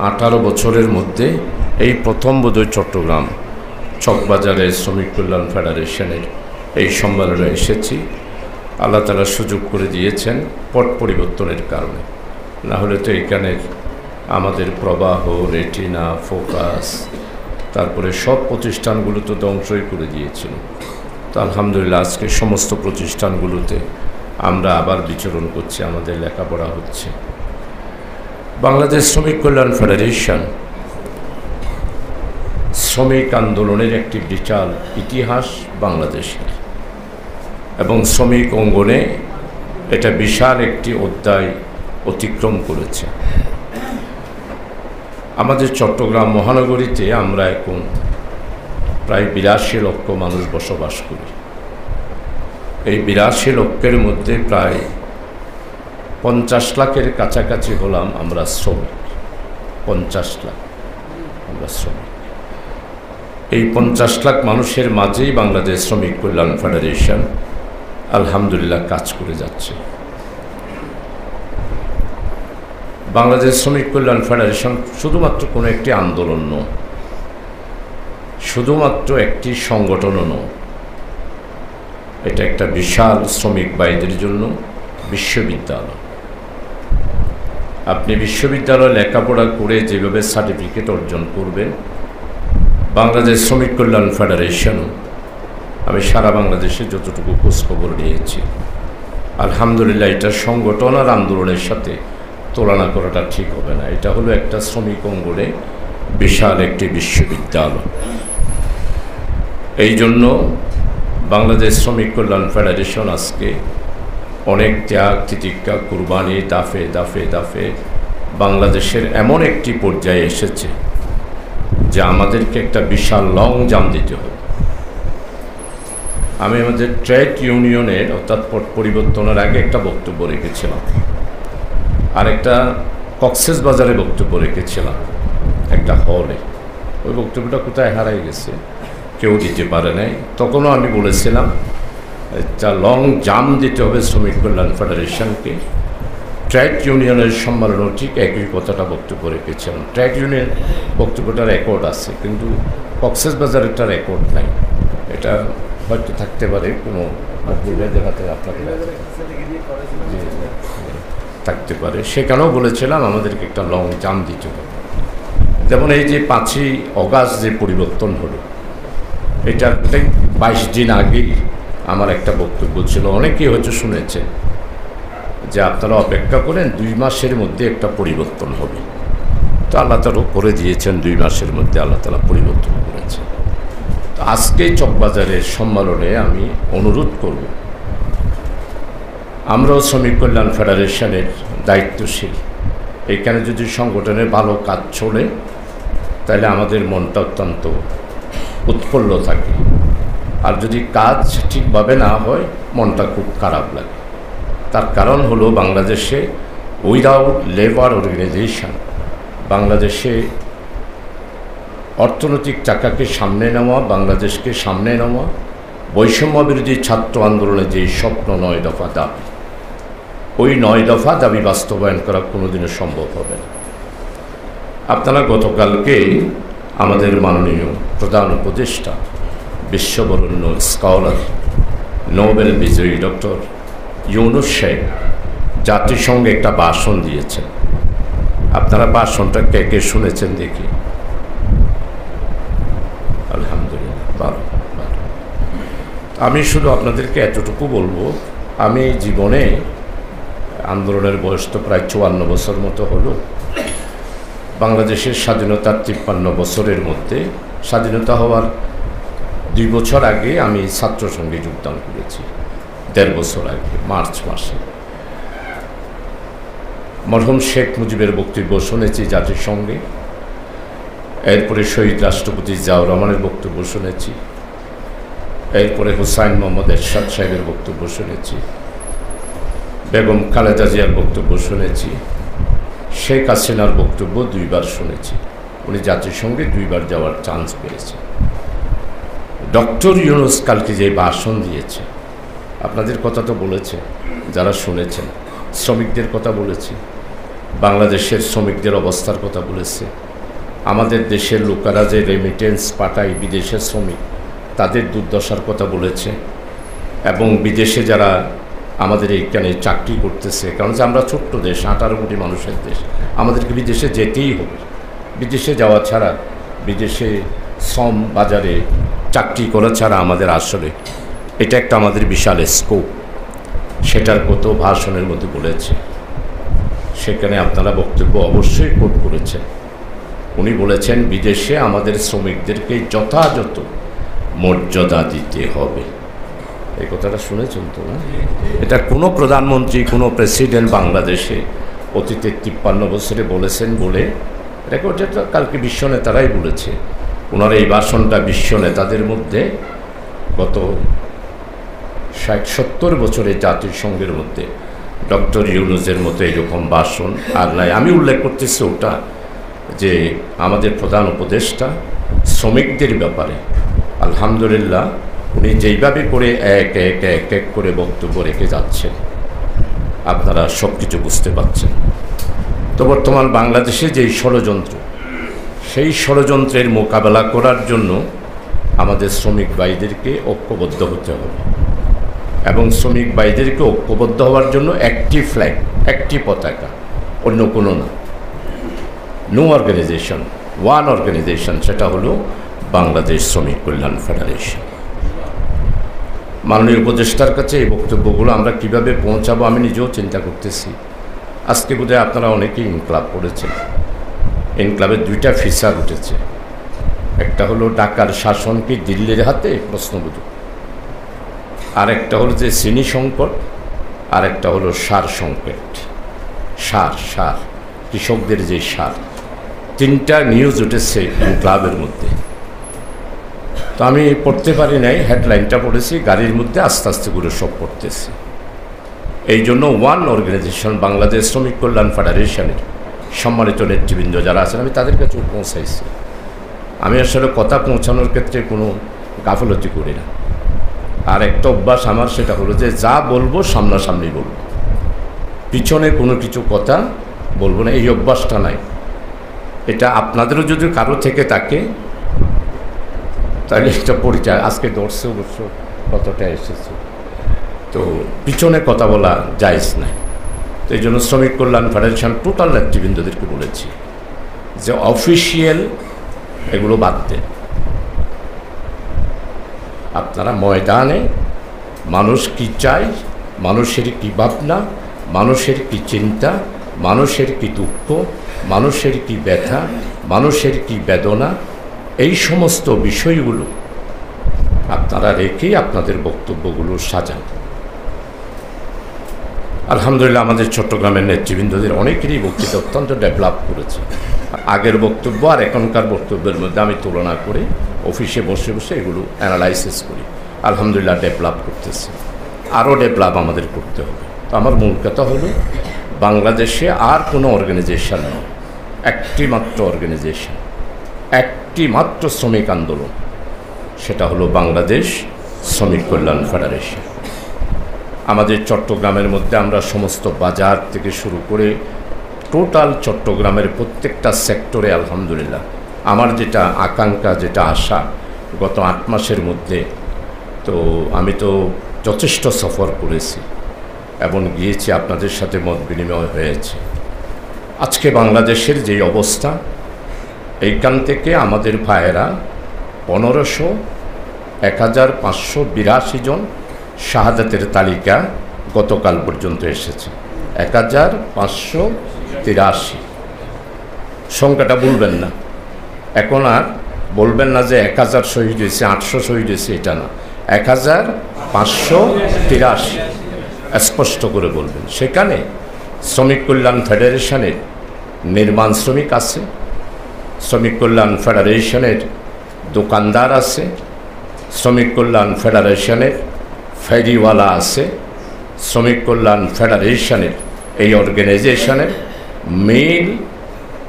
18 বছরের মধ্যে এই প্রথম বোধহয় চট্টগ্রাম চকবাজারের শ্রমিক কল্যাণ ফেডারেশনের এই সম্মেলনে এসেছি। আল্লাহ তাআলা সুযোগ করে দিয়েছেন পট পরিবর্তনের কারণে, না হলে তো এখানের আমাদের প্রবাহ, রেটিনা, ফোকাস, তারপরে সব প্রতিষ্ঠানগুলো তো ধ্বংসই করে দিয়েছিল। তো আলহামদুলিল্লাহ আজকে সমস্ত প্রতিষ্ঠানগুলোতে আমরা আবার বিচরণ করছি, আমাদের লেখাপড়া হচ্ছে। বাংলাদেশ শ্রমিক কল্যাণ ফেডারেশন শ্রমিক আন্দোলনের একটি বিশাল ইতিহাস বাংলাদেশের, এবং শ্রমিক অঙ্গনে এটা বিশাল একটি অধ্যায় অতিক্রম করেছে। আমাদের চট্টগ্রাম মহানগরীতে আমরা এখন প্রায় 82 লক্ষ মানুষ বসবাস করি। এই 82 লক্ষের মধ্যে প্রায় 50 লাখের কাছাকাছি হলাম আমরা শ্রমিক। 50 লাখ আমরা শ্রমিক। এই 50 লাখ মানুষের মাঝেই বাংলাদেশ শ্রমিক কল্যাণ ফেডারেশন আলহামদুলিল্লাহ কাজ করে যাচ্ছে। বাংলাদেশ শ্রমিক কল্যাণ ফেডারেশন শুধুমাত্র কোনো একটি আন্দোলন নয়, শুধুমাত্র একটি সংগঠনও নয়, এটা একটা বিশাল শ্রমিক ভাইদের জন্য বিশ্ববিদ্যালয়। আপনি বিশ্ববিদ্যালয়ে লেখাপড়া করে যেভাবে সার্টিফিকেট অর্জন করবেন, বাংলাদেশ শ্রমিক কল্যাণ ফেডারেশনও, আমি সারা বাংলাদেশে যতটুকু খোঁজখবর নিয়েছি, আলহামদুলিল্লাহ এটা সংগঠন আর আন্দোলনের সাথে তুলনা করাটা ঠিক হবে না। এটা হলো একটা শ্রমিক অঙ্গনে বিশাল একটি বিশ্ববিদ্যালয়। এই জন্য বাংলাদেশ শ্রমিক কল্যাণ ফেডারেশন আজকে অনেক ত্যাগ, তিতিক্ষা, কুরবানি, দাফে দাফে দাফে বাংলাদেশের এমন একটি পর্যায়ে এসেছে যে আমাদেরকে একটা বিশাল লং জাম দিতে হবে। আমি আমাদের ট্রেড ইউনিয়নের অর্থাৎ পট পরিবর্তনের আগে একটা বক্তব্য রেখেছিলাম, আরেকটা কক্সেস বাজারে বক্তব্য রেখেছিলাম একটা হলে। ওই বক্তব্যটা কোথায় হারাই গেছে, কেউ দিতে পারে নাই। তখনও আমি বলেছিলাম একটা লং জাম দিতে হবে শ্রমিক কল্যাণ ফেডারেশনকে। ট্রেড ইউনিয়নের সম্মেলনও ঠিক একই কথাটা বক্তব্য রেখেছিলাম। ট্রেড ইউনিয়ন বক্তব্যটা রেকর্ড আছে, কিন্তু কক্সেস বাজারেরটা রেকর্ড নাই। এটা হয়তো থাকতে পারে কোনো দেখাতে আপনাকে থাকতে পারে। সেখানেও বলেছিলাম আমাদেরকে একটা লং জাম দিতে হবে। যেমন এই যে 5ই অগাস্ট যে পরিবর্তন হলো, এটা 22 দিন আগেই আমার একটা বক্তব্য ছিল। অনেকেই হয়তো শুনেছে যে আপনারা অপেক্ষা করেন, 2 মাসের মধ্যে একটা পরিবর্তন হবে। তো আল্লাহ তাআলা করে দিয়েছেন, 2 মাসের মধ্যে আল্লাহ তাআলা পরিবর্তন করেছেন। তো আজকে চকবাজারের সম্মেলনে আমি অনুরোধ করব, আমরাও শ্রমিক কল্যাণ ফেডারেশনের দায়িত্বশীল। এইখানে যদি সংগঠনের ভালো কাজ চলে তাহলে আমাদের মনটা অত্যন্ত উৎফুল্ল থাকে, আর যদি কাজ ঠিকভাবে না হয় মনটা খুব খারাপ লাগে। তার কারণ হলো বাংলাদেশে উইদাউট লেবার অর্গানাইজেশন, বাংলাদেশে অর্থনৈতিক চাকাকে সামনে নেওয়া, বাংলাদেশকে সামনে নেওয়া, বৈষম্য বিরোধী ছাত্র আন্দোলনে যে স্বপ্ন 9 দফা দাবি, ওই 9 দফা দাবি বাস্তবায়ন করা কোনোদিনও সম্ভব হবে না। আপনারা গতকালকে আমাদের মাননীয় প্রধান উপদেষ্টা, বিশ্ববরেণ্য স্কলার, নোবেল বিজয়ী ডক্টর ইউনূস সাহেব জাতিসংঘে একটা ভাষণ দিয়েছেন। আপনারা ভাষণটা কে কে শুনেছেন দেখি? আলহামদুলিল্লাহ, ভালো ভালো। আমি শুধু আপনাদেরকে এতটুকু বলবো, আমি জীবনে আন্দোলনের বয়স তো প্রায় 54 বছর মতো হলো। বাংলাদেশের স্বাধীনতার 53 বছরের মধ্যে স্বাধীনতা হওয়ার 2 বছর আগে আমি ছাত্র সঙ্গে যোগদান করেছি। 1.5 বছর আগে মার্চ মাসে মরহুম শেখ মুজিবের বক্তব্য শুনেছি জাতিসংঘে। এরপরে শহীদ রাষ্ট্রপতি জিয়াউর রহমানের বক্তব্য শুনেছি। এরপরে হুসাইন মোহাম্মদ এরশাদ সাহেবের বক্তব্য শুনেছি। বেগম খালেদা জিয়ার বক্তব্য শুনেছি। শেখ হাসিনার বক্তব্য 2 বার শুনেছি। উনি জাতিসংঘে 2 বার যাওয়ার চান্স পেয়েছেন। ডক্টর ইউনূস কালকে যে ভাষণ দিয়েছে, আপনাদের কথা তো বলেছে, যারা শুনেছেন, শ্রমিকদের কথা বলেছি, বাংলাদেশের শ্রমিকদের অবস্থার কথা বলেছে, আমাদের দেশের লোকেরা যে রেমিটেন্স পাঠায় বিদেশের শ্রমিক তাদের দুর্দশার কথা বলেছে, এবং বিদেশে যারা আমাদের এইখানে চাকরি করতেছে, কারণ যে আমরা ছোট্ট দেশ, 18 কোটি মানুষের দেশ, আমাদেরকে বিদেশে যেতেই হবে। বিদেশে যাওয়া ছাড়া, বিদেশে শ্রম বাজারে চাকরি করা ছাড়া আমাদের আসলে এটা একটা আমাদের বিশাল স্কোপ, সেটার কত ভাষণের মধ্যে বলেছে। সেখানে আপনারা বক্তব্য অবশ্যই কোট করেছেন। উনি বলেছেন বিদেশে আমাদের শ্রমিকদেরকে যথাযথ মর্যাদা দিতে হবে। এই কথাটা শুনেছেন তো না? এটা কোনো প্রধানমন্ত্রী, কোনো প্রেসিডেন্ট বাংলাদেশে অতীতে 53 বছরে বলেছেন বলে রেকর্ডটা কালকে বিশ্ব নেতারাই বলেছে। ওনার এই ভাষণটা বিশ্ব নেতাদের মধ্যে গত 60-70 বছরে জাতিসংঘের মধ্যে ডক্টর ইউনূসের মতো এরকম ভাষণ আর নাই। আমি উল্লেখ করতেছি ওটা যে আমাদের প্রধান উপদেষ্টা শ্রমিকদের ব্যাপারে আলহামদুলিল্লাহ উনি যেইভাবে করে এক এক এক এক করে বক্তব্য রেখে যাচ্ছেন, আপনারা সব কিছু বুঝতে পারছেন। তো বর্তমান বাংলাদেশে যেই ষড়যন্ত্র, সেই ষড়যন্ত্রের মোকাবেলা করার জন্য আমাদের শ্রমিক ভাইদেরকে ঐক্যবদ্ধ হতে হবে, এবং শ্রমিক ভাইদেরকে ঐক্যবদ্ধ হওয়ার জন্য একটি ফ্ল্যাগ, একটি পতাকা, অন্য কোনো না। নো অর্গানাইজেশন, ওয়ান অর্গানাইজেশন, সেটা হলো বাংলাদেশ শ্রমিক কল্যাণ ফেডারেশন। মাননীয় উপদেষ্টার কাছে এই বক্তব্যগুলো আমরা কিভাবে পৌঁছাবো আমি নিজেও চিন্তা করতেছি। আজকে বোধহয় আপনারা অনেকেই ইনক্লাব পড়েছেন। ইনক্লাবের 2টা ফিচার উঠেছে। একটা হলো ঢাকার শাসন কি দিল্লির হাতে প্রশ্নবোধক, আর একটা হলো যে চিনি সংকট, আর একটা হলো সার সংকট। সার কৃষকদের যে সার, 3টা নিউজ উঠেছে ইনক্লাবের মধ্যে। তো আমি পড়তে পারি নাই, হেডলাইনটা পড়েছি, গাড়ির মধ্যে আস্তে আস্তে করে সব পড়তেছি। এই জন্য ওয়ান অর্গানাইজেশন বাংলাদেশ শ্রমিক কল্যাণ ফেডারেশনের সম্মানিত নেতৃবৃন্দ যারা আছেন, আমি তাদের কাছে পৌঁছাইছি। আমি আসলে কথা পৌঁছানোর ক্ষেত্রে কোনো গাফলতি করি না। আর একটা অভ্যাস আমার, সেটা হলো যে যা বলবো সামনাসামনি বলবো, পিছনে কোনো কিছু কথা বলবো না, এই অভ্যাসটা নাই। এটা আপনাদেরও যদি কারো থেকে থাকে তাহলে এটা পরিচয়। আজকে 150 বছর কতটা এসেছে, তো পিছনে কথা বলা জায়েজ নাই। তো এই জন্য শ্রমিক কল্যাণ ফেডারেশন টোটাল নেতৃবৃন্দদেরকে বলেছি যে অফিসিয়াল এগুলো বাদ দেন। আপনারা ময়দানে মানুষ কি চায়, মানুষের কি ভাবনা, মানুষের কি চিন্তা, মানুষের কি দুঃখ, মানুষের কি ব্যথা, মানুষের কি বেদনা, এই সমস্ত বিষয়গুলো আপনারা রেখেই আপনাদের বক্তব্যগুলো সাজান। আলহামদুলিল্লাহ আমাদের চট্টগ্রামের নেতৃবৃন্দদের অনেকেরই বক্তৃতা অত্যন্ত ডেভেলপ করেছে। আগের বক্তব্য আর এখনকার বক্তব্যের মধ্যে আমি তুলনা করে অফিসে বসে বসে এগুলো অ্যানালাইসিস করি। আলহামদুলিল্লাহ ডেভেলপ করতেছে, আরও ডেভেলপ আমাদের করতে হবে। তো আমার মূল কথা হলো বাংলাদেশে আর কোনো অর্গানাইজেশন নেই, একটি মাত্র অর্গানাইজেশন, একটি মাত্র শ্রমিক আন্দোলন, সেটা হলো বাংলাদেশ শ্রমিক কল্যাণ ফেডারেশন। আমাদের চট্টগ্রামের মধ্যে আমরা সমস্ত বাজার থেকে শুরু করে টোটাল চট্টগ্রামের প্রত্যেকটা সেক্টরে আলহামদুলিল্লাহ আমার যেটা আকাঙ্ক্ষা, যেটা আশা, গত 8 মাসের মধ্যে তো আমি তো যথেষ্ট সফর করেছি এবং গিয়েছি, আপনাদের সাথে মত বিনিময় হয়েছে। আজকে বাংলাদেশের যেই অবস্থা, এইখান থেকে আমাদের ভাইয়েরা 1582 জন শাহাদাতের তালিকা গতকাল পর্যন্ত এসেছে। 1583 সংখ্যাটা বলবেন না, এখন আর বলবেন না যে 1000 শহীদ হয়েছে, 800 শহীদ হয়েছে, এটা না, 1583 স্পষ্ট করে বলবেন। সেখানে শ্রমিক কল্যাণ ফেডারেশনের নির্মাণ শ্রমিক আছে, শ্রমিক কল্যাণ ফেডারেশনের দোকানদার আছে, শ্রমিক কল্যাণ ফেডারেশনের ফেরিওয়ালা আছে, শ্রমিক কল্যাণ ফেডারেশনের এই অর্গানাইজেশনের মিল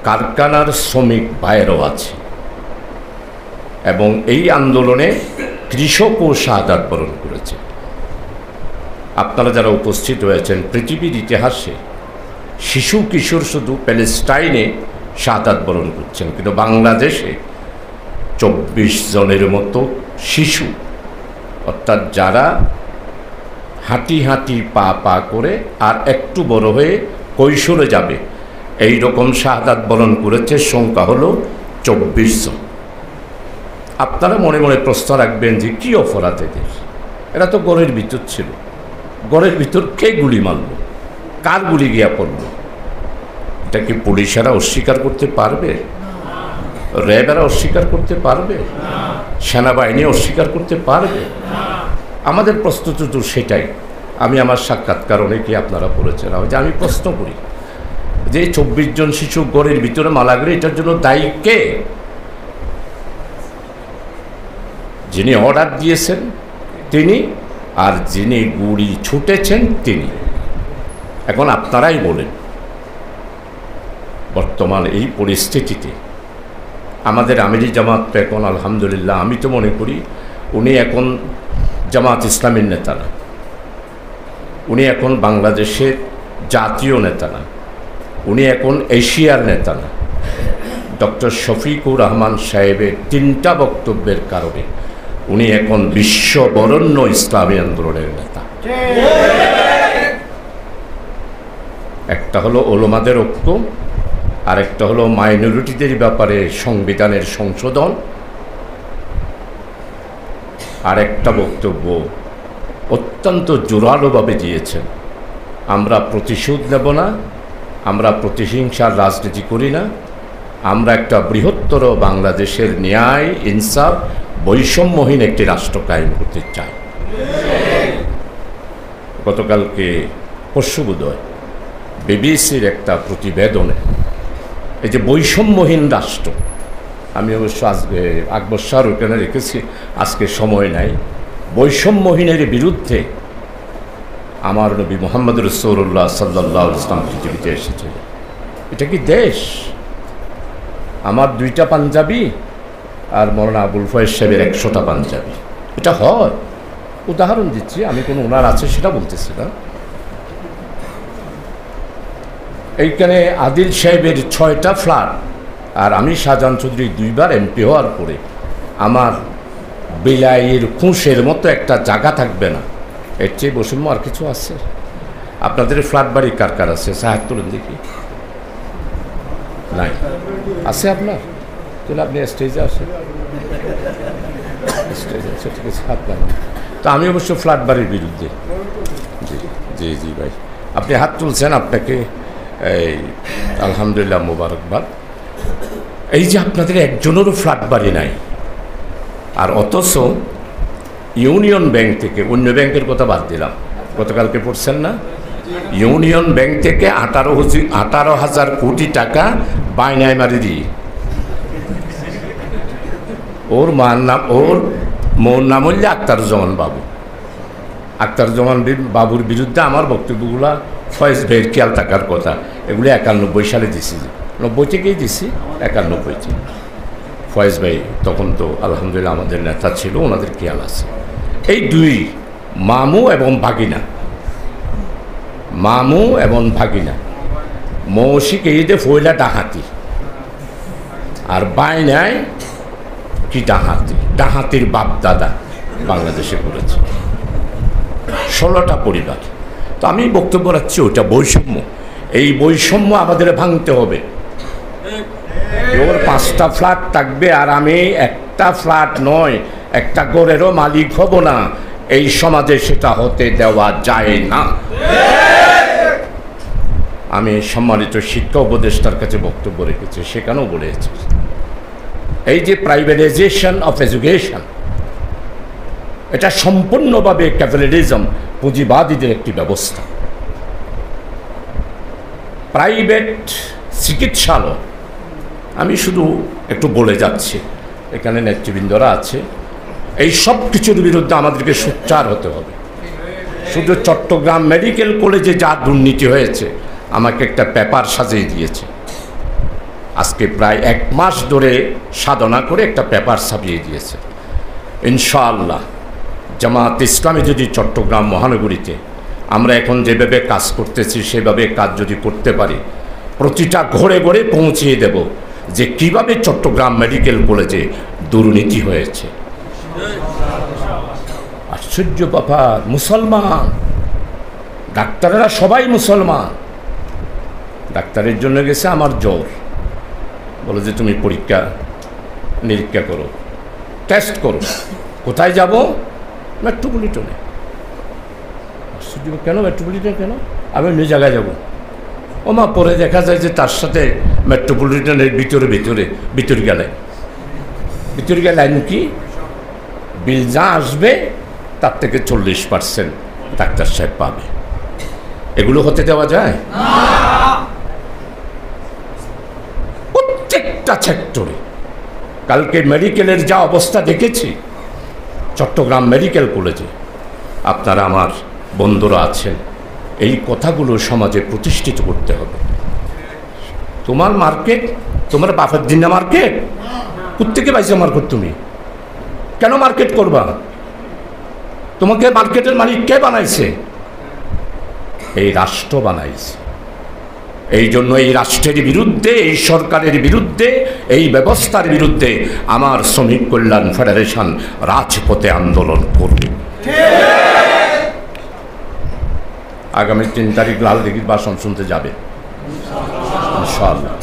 কারখানার শ্রমিক ভাইয়েরও আছে। এবং এই আন্দোলনে কৃষকও শাহাদাত বরণ করেছে। আপনারা যারা উপস্থিত হয়েছেন, পৃথিবীর ইতিহাসে শিশু কিশোর শুধু প্যালেস্টাইনে শাহাদাত বরণ করছেন, কিন্তু বাংলাদেশে 24 জনের মতো শিশু, অর্থাৎ যারা হাঁটি হাঁটি পা পা করে আর একটু বড় হয়ে কৈশোরে যাবে, এই রকম শাহাদাত বরণ করেছে। সংখ্যা হলো 24 জন। আপনারা মনে মনে প্রশ্ন রাখবেন যে কী অপরাধ এদের? এরা তো ঘরের ভিতর ছিল, ঘরের ভিতর কে গুলি মারল, কার গুলি গিয়া পড়ল? এটা কি পুলিশেরা অস্বীকার করতে পারবে? র্যাবেরা অস্বীকার করতে পারবে? সেনাবাহিনী অস্বীকার করতে পারবে? আমাদের প্রশ্ন তো সেটাই। আমি আমার সাক্ষাৎকার অনেকে আপনারা পড়েছেন, যে আমি প্রশ্ন করি যে 24 জন শিশু ঘরের ভিতরে মারা গেলে এটার জন্য দায়ী কে? যিনি অর্ডার দিয়েছেন তিনি, আর যিনি গুলি ছুটেছেন তিনি। এখন আপনারাই বলেন, বর্তমান এই পরিস্থিতিতে আমাদের আমিরি জামাত তো এখন আলহামদুলিল্লাহ, আমি তো মনে করি উনি এখন জামাত ইসলামের নেতা না, উনি এখন বাংলাদেশের জাতীয় নেতা না, উনি এখন এশিয়ার নেতা না। ডক্টর শফিকুর রহমান সাহেবের 3টা বক্তব্যের কারণে উনি এখন বিশ্ববরেণ্য ইসলামী আন্দোলনের নেতা। একটা হলো ওলামাদের ঐক্য, আরেকটা হলো মাইনরিটিদের ব্যাপারে সংবিধানের সংশোধন, আরেকটা বক্তব্য অত্যন্ত জোরালোভাবে দিয়েছেন, আমরা প্রতিশোধ নেব না, আমরা প্রতিহিংসার রাজনীতি করি না, আমরা একটা বৃহত্তর বাংলাদেশের ন্যায়, ইনসাফ, বৈষম্যহীন একটি রাষ্ট্র কায়েম করতে চাই। গতকালকে পরশুবোধহয় বিবিসির একটা প্রতিবেদনে এই যে বৈষম্যহীন রাষ্ট্র, আমি অবশ্য আজকে আকবর শাহর ওখানে রেখেছি, আজকে সময় নাই, বৈষম্যহীনের বিরুদ্ধে আমার নবী মুহাম্মদ রাসূলুল্লাহ সাল্লাল্লাহু আলাইহি ওয়াসাল্লাম পৃথিবীতে এসেছিলেন। এটা কি দেশ? আমার 2টা পাঞ্জাবি আর মৌলানা আবুল ফয়েজ সাহেবের 100টা পাঞ্জাবি, এটা হয়? উদাহরণ দিচ্ছি, আমি কোনো ওনার আছে সেটা বলতেছি না। এইখানে আদিল সাহেবের 6টা ফ্ল্যাট, আর আমি শাহজাহান চৌধুরী 2বার এমপি হওয়ার পরে আমার বিলাইয়ের খুঁশের মতো একটা জায়গা থাকবে না। এর চেয়ে বৈষম্য আর কিছু আছে? আপনাদের ফ্ল্যাট বাড়ি কার কার আছে? সাহায্য তুলেন দেখি। নাই? আছে আপনার? তাহলে আপনি স্টেজে আসেন, স্টেজে আছে, ঠিক আছে, হাত বাড়ান। তো আমি অবশ্য ফ্ল্যাট বাড়ির বিরুদ্ধে। জি জি জি ভাই, আপনি হাত তুলছেন, আপনাকে এই আলহামদুলিল্লাহ মোবারকবাদ। এই যে আপনাদের একজনেরও ফ্ল্যাট বাড়ি নাই, আর অথচ ইউনিয়ন ব্যাংক থেকে, অন্য ব্যাংকের কথা বাদ দিলাম, গতকালকে পড়ছেন না, ইউনিয়ন ব্যাংক থেকে 18,000 কোটি টাকা বায়নায় মারি দিই। ওর মার নাম, ওর মোর নাম হইলে আখতারুজ্জামান বাবু। আখতারুজ্জামান বাবুর বিরুদ্ধে আমার বক্তব্যগুলা ফয়েজ ভাইয়ের খেয়াল থাকার কথা, এগুলি 91 সালে দিছি, 90 থেকেই দিছি, 91 ফয়েজ ভাই তখন তো আলহামদুলিল্লাহ আমাদের নেতা ছিল, ওনাদের খেয়াল আছে। এই 2 মামু এবং ভাগিনা, মামু এবং ভাগিনা, মৌসিক ঈদে ফয়লা ডাহাতি, আর বায়নায় কি ডাহাতি, ডাহাতির বাপ দাদা বাংলাদেশে করেছে 16টা পরিবার। তো আমি বক্তব্য রাখছি ওটা বৈষম্য। এই বৈষম্য আমাদের ভাঙতে হবে। ওর 5টা ফ্ল্যাট থাকবে আর আমি একটা ফ্ল্যাট নয়, একটা ঘরেরও মালিক হব না, এই সমাজে সেটা হতে দেওয়া যায় না। আমি সম্মানিত শিক্ষা উপদেষ্টার কাছে বক্তব্য রেখেছি, সেখানেও বলেছি এই যে প্রাইভেটাইজেশন অফ এডুকেশন, এটা সম্পূর্ণভাবে ক্যাপিটালিজম, পুঁজিবাদীদের একটি ব্যবস্থা। প্রাইভেট চিকিৎসালয়, আমি শুধু একটু বলে যাচ্ছি, এখানে নেতৃবৃন্দরা আছে, এই সব কিছুর বিরুদ্ধে আমাদেরকে সোচ্চার হতে হবে। শুধু চট্টগ্রাম মেডিকেল কলেজে যা দুর্নীতি হয়েছে, আমাকে একটা পেপার সাজিয়ে দিয়েছে, আজকে প্রায় 1 মাস ধরে সাধনা করে একটা পেপার ছাপিয়ে দিয়েছে। ইনশাআল্লাহ জামাত ইসলামী যদি চট্টগ্রাম মহানগরীতে আমরা এখন যেভাবে কাজ করতেছি সেভাবে কাজ যদি করতে পারি, প্রতিটা ঘরে ঘরে পৌঁছিয়ে দেব যে কিভাবে চট্টগ্রাম মেডিকেল কলেজে দুর্নীতি হয়েছে। আশ্চর্য ব্যাপার, মুসলমান ডাক্তারেরা সবাই মুসলমান। ডাক্তারের জন্য গেছে আমার জ্বর, বলে যে তুমি পরীক্ষা নিরীক্ষা করো, টেস্ট করো। কোথায় যাব? মেট্রোপলিটনে। আশ্চর্য, কেন মেট্রোপলিটন? কেন? আমি অন্য জায়গায় যাব। ওমা, পরে দেখা যায় যে তার সাথে মেট্রোপলিটনের ভিতরে গেলে লাইন কি বিল যা আসবে তার থেকে 40% ডাক্তার সাহেব পাবে। এগুলো হতে দেওয়া যায়? প্রত্যেকটা সেক্টরে কালকে মেডিকেলের যা অবস্থা দেখেছি চট্টগ্রাম মেডিকেল কলেজে, আপনারা আমার বন্ধুরা আছেন, এই কথাগুলো সমাজে প্রতিষ্ঠিত করতে হবে। তোমার মার্কেট, তোমার বাপের দিন না মার্কেট, কোত্থেকে পাইছো মার্কেট? তুমি কেন মার্কেট করবা? তোমাকে মার্কেটের মালিক কে বানাইছে? এই রাষ্ট্র বানাইছে। এই জন্য এই রাষ্ট্রের বিরুদ্ধে, এই সরকারের বিরুদ্ধে, এই ব্যবস্থার বিরুদ্ধে আমার শ্রমিক কল্যাণ ফেডারেশন রাজপথে আন্দোলন করবে। আগামী 3 তারিখ লালদিঘির ভাষণ শুনতে যাবে ইনশাআল্লাহ।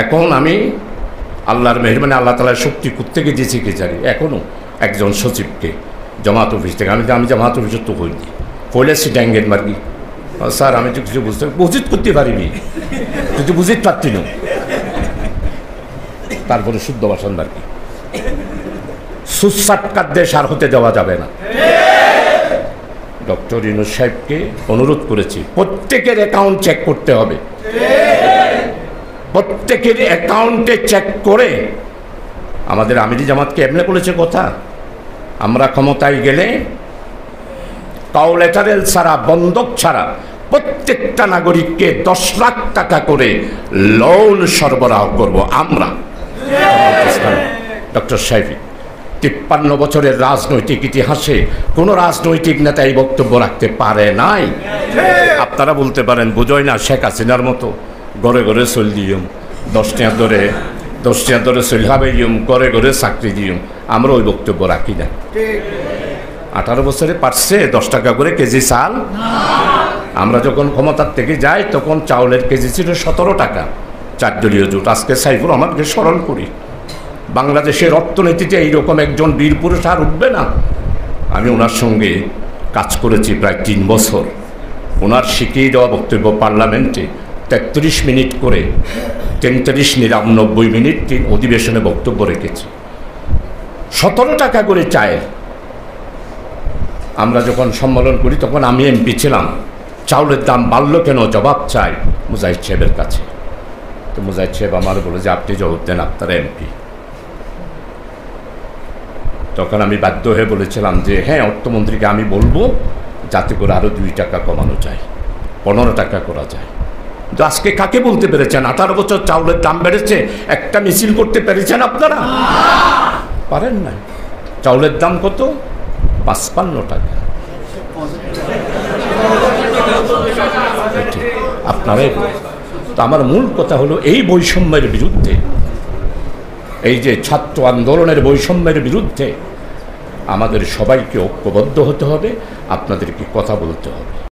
এখন আমি আল্লাহর মেহরবানি, আল্লাহ তাআলার শক্তি কোত্থেকে দিয়েছি কে জানি, এখনও একজন সচিবকে জামাত অফিস থেকে, আমি জামাত অফিসের তো করিনি, কইলেছি ড্যাঙ্গের মার্গি। স্যার আমি তো কিছু বুঝিত করতে পারিনি, তুই বুঝিত পারতি না। তারপরে শুদ্ধ ভাষণ মার্গি, সুসাটকার দেশ আর হতে দেওয়া যাবে না। ডক্টর ইউনূস সাহেবকে অনুরোধ করেছি, প্রত্যেকের অ্যাকাউন্ট চেক করতে হবে, প্রত্যেকের অ্যাকাউন্টে চেক করে। আমাদের আমিরি জামাতকে এমনি বলেছে কথা, আমরা ক্ষমতায় গেলে কাউলেটারেল ছাড়া, বন্ধক ছাড়া প্রত্যেকটা নাগরিককে 10 লাখ টাকা করে লোন সরবরাহ করব আমরা। ডক্টর সাহেব 53 বছরের রাজনৈতিক ইতিহাসে কোনো রাজনৈতিক নেতা এই বক্তব্য রাখতে পারে নাই। আপনারা বলতে পারেন বুঝোই না, শেখ হাসিনার মতো ঘরে ঘরে চল দিম, 10 টাকা ধরে চলহাবে দিম, ঘরে ঘরে চাকরি দিম। আমরা ওই বক্তব্য রাখি না। 18 বছরে পারছে 10 টাকা করে কেজি চাল। আমরা যখন ক্ষমতার থেকে যাই তখন চাউলের কেজি ছিল 17 টাকা, 4 দলীয় জোট। আজকে সাইফুর আমাকে স্মরণ করি, বাংলাদেশের অর্থনীতিতে এইরকম একজন বীর পুরুষ আর উঠবে না। আমি ওনার সঙ্গে কাজ করেছি প্রায় 3 বছর। ওনার শিখিয়ে দেওয়া বক্তব্য পার্লামেন্টে 33 মিনিট করে 93-99 মিনিট অধিবেশনে বক্তব্য রেখেছি। 17 টাকা করে চায়ের। আমরা যখন সম্মেলন করি তখন আমি এমপি ছিলাম, চাউলের দাম বাড়লো কেন জবাব চাই মুজাহিদ সাহেবের কাছে। তো মুজাহিদ সাহেব আমার বলে যে আপনি জবাব দেন, আপনারা এমপি। তখন আমি বাধ্য হয়ে বলেছিলাম যে হ্যাঁ, অর্থমন্ত্রীকে আমি বলবো যাতে করে আরও 2 টাকা কমানো যায়, 15 টাকা করা যায়। কিন্তু আজকে কাকে বলতে পেরেছেন? 18 বছর চাউলের দাম বেড়েছে, একটা মিছিল করতে পেরেছেন আপনারা? পারেন না। চাউলের দাম কত? 55 টাকা। আপনারাই তো। আমার মূল কথা হলো এই বৈষম্যের বিরুদ্ধে, এই যে ছাত্র আন্দোলনের বৈষম্যের বিরুদ্ধে আমাদের সবাইকে ঐক্যবদ্ধ হতে হবে, আপনাদেরকে কথা বলতে হবে।